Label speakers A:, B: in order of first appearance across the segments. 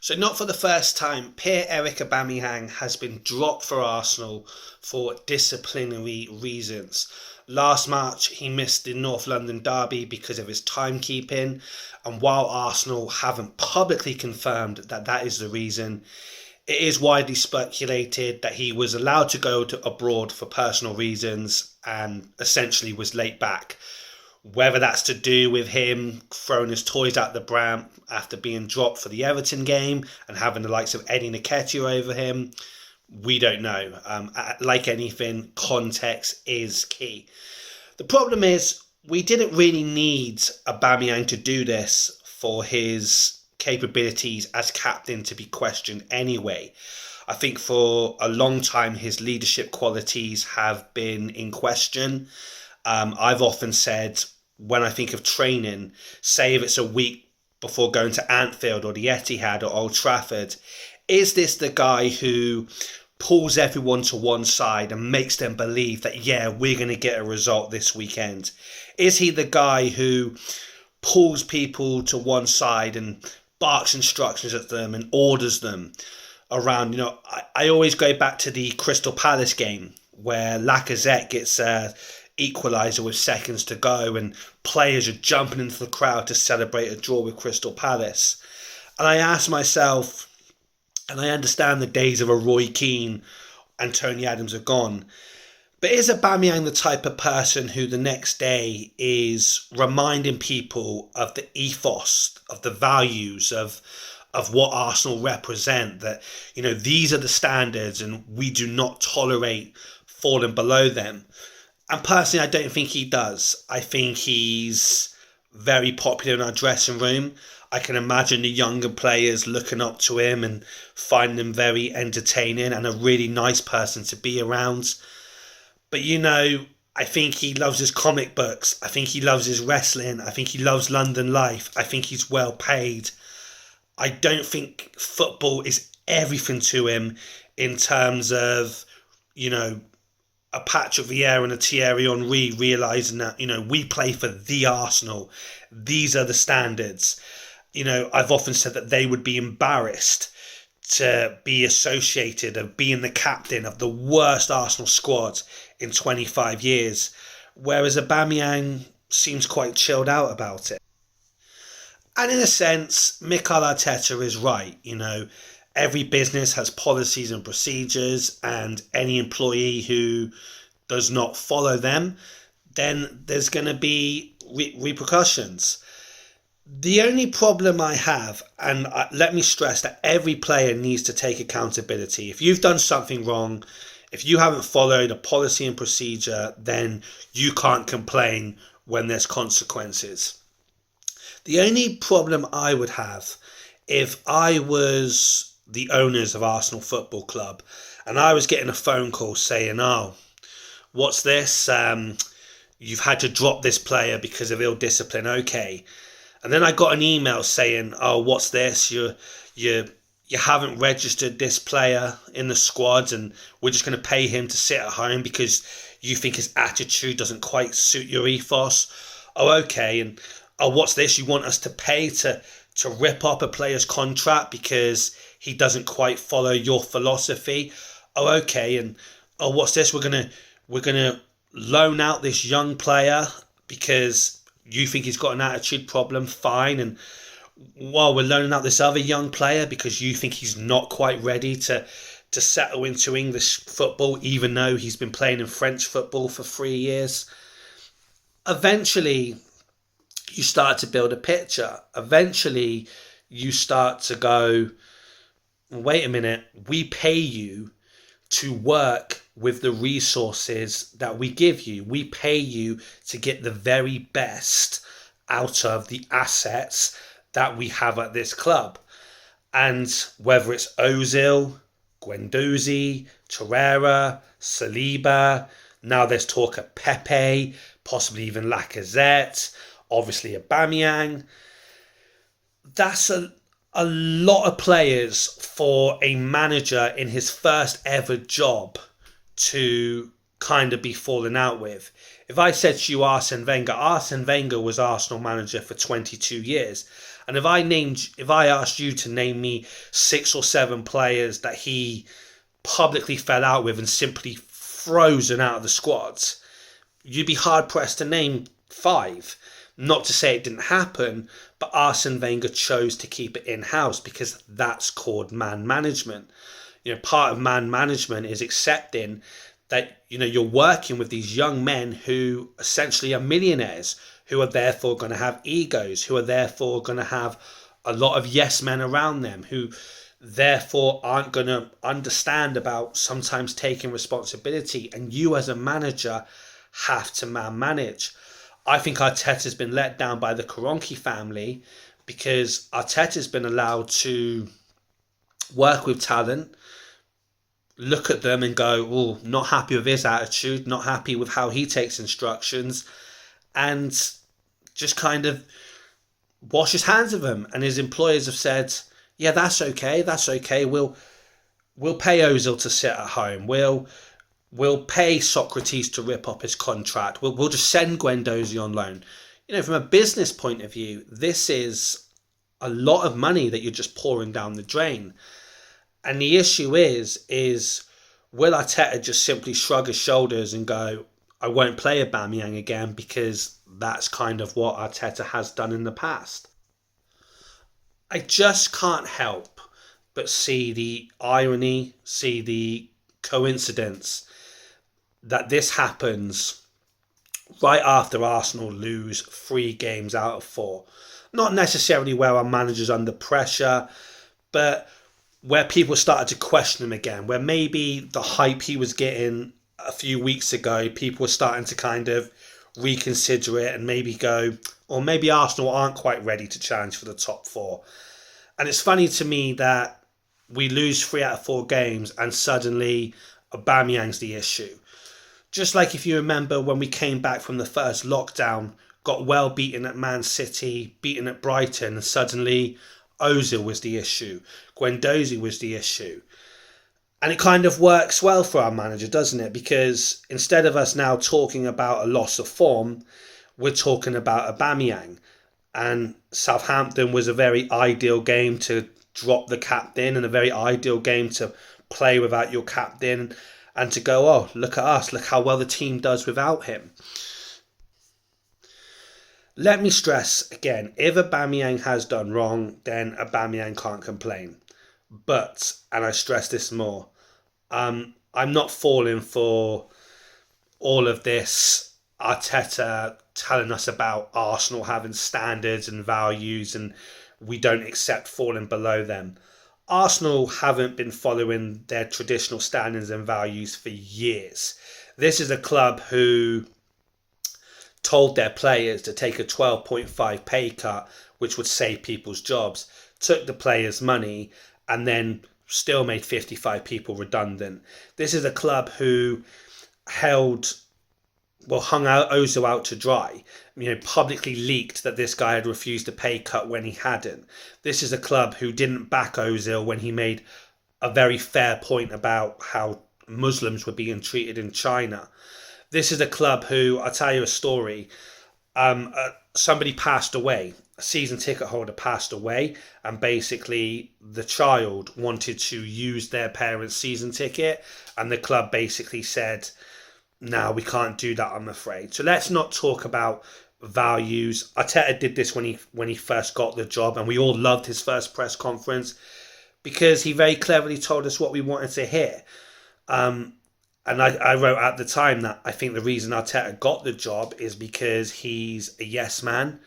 A: So not for the first time, Pierre-Emerick Aubameyang has been dropped for Arsenal for disciplinary reasons. Last March, he missed the North London derby because of his timekeeping, and while Arsenal haven't publicly confirmed that that is the reason, it is widely speculated that he was allowed to go to abroad for personal reasons and essentially was late back. Whether that's to do with him throwing his toys out the pram after being dropped for the Everton game and having the likes of Eddie Nketiah over him, we don't know. Like anything, context is key. The problem is, we didn't really need Aubameyang to do this for his capabilities as captain to be questioned anyway. I think for a long time his leadership qualities have been in question. I've often said, when I think of training, say if it's a week before going to Anfield or the Etihad or Old Trafford, is this the guy who pulls everyone to one side and makes them believe that, yeah, we're going to get a result this weekend? Is he the guy who pulls people to one side and barks instructions at them and orders them around? I always go back to the Crystal Palace game where Lacazette gets equaliser with seconds to go and players are jumping into the crowd to celebrate a draw with Crystal Palace. And I ask myself, and I understand the days of a Roy Keane and Tony Adams are gone, but is Aubameyang the type of person who the next day is reminding people of the ethos, of the values, of what Arsenal represent, that, these are the standards and we do not tolerate falling below them? And personally, I don't think he does. I think he's very popular in our dressing room. I can imagine the younger players looking up to him and finding him very entertaining and a really nice person to be around. But I think he loves his comic books. I think he loves his wrestling. I think he loves London life. I think he's well paid. I don't think football is everything to him in terms of, a Patrick Vieira and a Thierry Henry realising that, we play for the Arsenal. These are the standards. I've often said that they would be embarrassed to be associated of being the captain of the worst Arsenal squad in 25 years, whereas Aubameyang seems quite chilled out about it. And in a sense, Mikel Arteta is right. Every business has policies and procedures, and any employee who does not follow them, then there's going to be repercussions. The only problem I have, and let me stress that every player needs to take accountability. If you've done something wrong, if you haven't followed a policy and procedure, then you can't complain when there's consequences. The only problem I would have if I was the owners of Arsenal Football Club and I was getting a phone call saying, oh, what's this? You've had to drop this player because of ill discipline. Okay. And then I got an email saying, oh, what's this? You haven't registered this player in the squad and we're just going to pay him to sit at home because you think his attitude doesn't quite suit your ethos. Oh, okay. And oh, what's this? You want us to pay to rip up a player's contract because he doesn't quite follow your philosophy? Oh, okay. And oh, what's this? We're gonna loan out this young player because you think he's got an attitude problem. Fine. And while we're loaning out this other young player because you think he's not quite ready to settle into English football, even though he's been playing in French football for 3 years. Eventually, you start to build a picture. Eventually, you start to go, wait a minute, we pay you to work with the resources that we give you. We pay you to get the very best out of the assets that we have at this club. And whether it's Ozil, Guendouzi, Torreira, Saliba, now there's talk of Pepe, possibly even Lacazette, obviously Aubameyang. That's a lot of players for a manager in his first ever job to kind of be falling out with. If I said to you Arsene Wenger was Arsenal manager for 22 years, And if I asked you to name me 6 or 7 players that he publicly fell out with and simply frozen out of the squads, you'd be hard pressed to name 5. Not to say it didn't happen, but Arsene Wenger chose to keep it in-house because that's called man management. Part of man management is accepting that, you're working with these young men who essentially are millionaires, who are therefore going to have egos, who are therefore going to have a lot of yes men around them, who therefore aren't going to understand about sometimes taking responsibility. And you as a manager have to man manage. I think Arteta's been let down by the Kroenke family because Arteta's been allowed to work with talent, look at them and go, oh, not happy with his attitude, not happy with how he takes instructions, and just kind of wash his hands of them. And his employers have said, yeah, that's okay. We'll pay Ozil to sit at home. We'll pay Socrates to rip up his contract. We'll just send Guendouzi on loan. From a business point of view, this is a lot of money that you're just pouring down the drain. And the issue is will Arteta just simply shrug his shoulders and go, I won't play Aubameyang again, because that's kind of what Arteta has done in the past. I just can't help but see the irony, see the coincidence that this happens right after Arsenal lose 3 games out of 4. Not necessarily where our manager's under pressure, but where people started to question him again, where maybe the hype he was getting a few weeks ago, people were starting to kind of reconsider it and maybe go, or maybe Arsenal aren't quite ready to challenge for the top 4. And it's funny to me that we lose 3 out of 4 games and suddenly Aubameyang's the issue. Just like if you remember when we came back from the first lockdown, got well beaten at Man City, beaten at Brighton, and suddenly Ozil was the issue. Guendouzi was the issue. And it kind of works well for our manager, doesn't it? Because instead of us now talking about a loss of form, we're talking about Aubameyang. And Southampton was a very ideal game to drop the captain and a very ideal game to play without your captain and to go, oh, look at us, look how well the team does without him. Let me stress again, if Aubameyang has done wrong, then Aubameyang can't complain. But, and I stress this more, I'm not falling for all of this Arteta telling us about Arsenal having standards and values and we don't accept falling below them. Arsenal haven't been following their traditional standards and values for years. This is a club who told their players to take a 12.5 pay cut, which would save people's jobs, took the players' money, and then still made 55 people redundant. This is a club who hung out Ozil out to dry. Publicly leaked that this guy had refused a pay cut when he hadn't. This is a club who didn't back Ozil when he made a very fair point about how Muslims were being treated in China. This is a club who, I'll tell you a story, somebody passed away, a season ticket holder passed away, and basically the child wanted to use their parents' season ticket, and the club basically said, no, we can't do that, I'm afraid. So let's not talk about values. Arteta did this when he first got the job, and we all loved his first press conference because he very cleverly told us what we wanted to hear. And I wrote at the time that I think the reason Arteta got the job is because he's a yes man,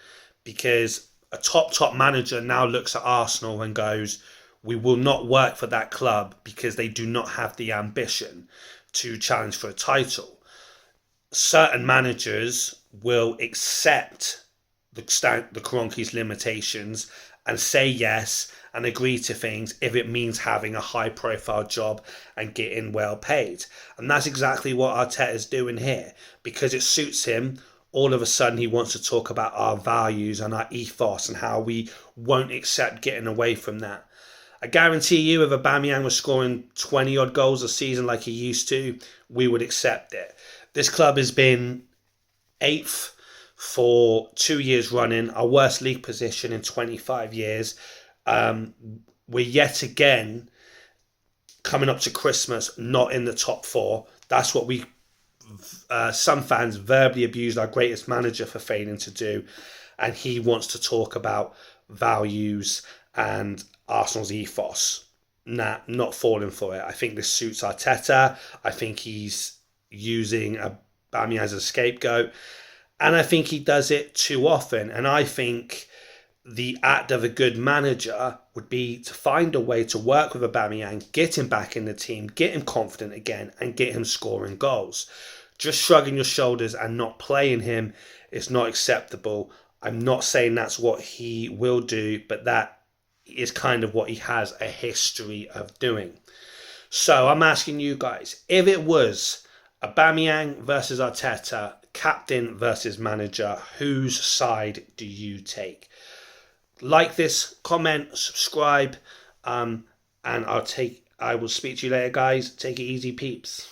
A: because a top manager now looks at Arsenal and goes, we will not work for that club because they do not have the ambition to challenge for a title. Certain managers will accept the Kroenke's limitations and say yes and agree to things if it means having a high profile job and getting well paid. And that's exactly what Arteta is doing here. Because it suits him, all of a sudden he wants to talk about our values and our ethos and how we won't accept getting away from that. I guarantee you if Aubameyang was scoring 20 odd goals a season like he used to, we would accept it. This club has been 8th for 2 years running, our worst league position in 25 years. We're yet again coming up to Christmas not in the top four. That's what some fans verbally abused our greatest manager for failing to do, and he wants to talk about values and Arsenal's ethos. Nah, not falling for it. I think this suits Arteta. I think he's using Aubameyang as a scapegoat, and I think he does it too often. And I think the act of a good manager would be to find a way to work with Aubameyang, get him back in the team, get him confident again, and get him scoring goals. Just shrugging your shoulders and not playing him is not acceptable. I'm not saying that's what he will do, but that is kind of what he has a history of doing. So I'm asking you guys, if it was Aubameyang versus Arteta, captain versus manager, whose side do you take? Like this, comment, subscribe, and I will speak to you later, guys. Take it easy, peeps.